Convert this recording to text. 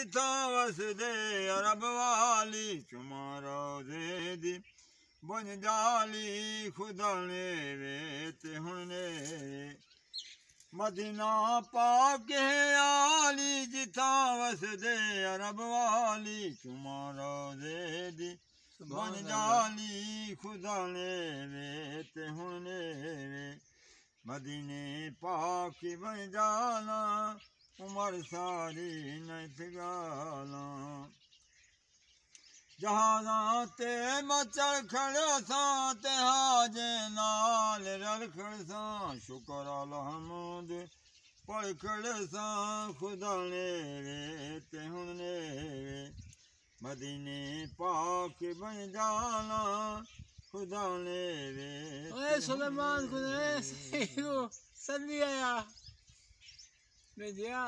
जिथा वसदे अरब वाली चुमा रोज़े दी बन जाली खुदा ने वे ते हुण ने मदीना पाक आली जिथा वसदे अरब वाली चुमा रोज़े दी बन जाली खुदा ने वे ते हुण ने मदीने पाक बन जाना उमर सारी नथ गाला जहाज़ा ते मचल खड़सां ते हाजे नाल रल खड़सां शुक्र अलहमद पढ़ खड़सां खुदा ने वे ते हुण ने मदीने पाक बन जाना खुदा ने वे ओए सुलेमान खुदा सल्ली आया मैं दिया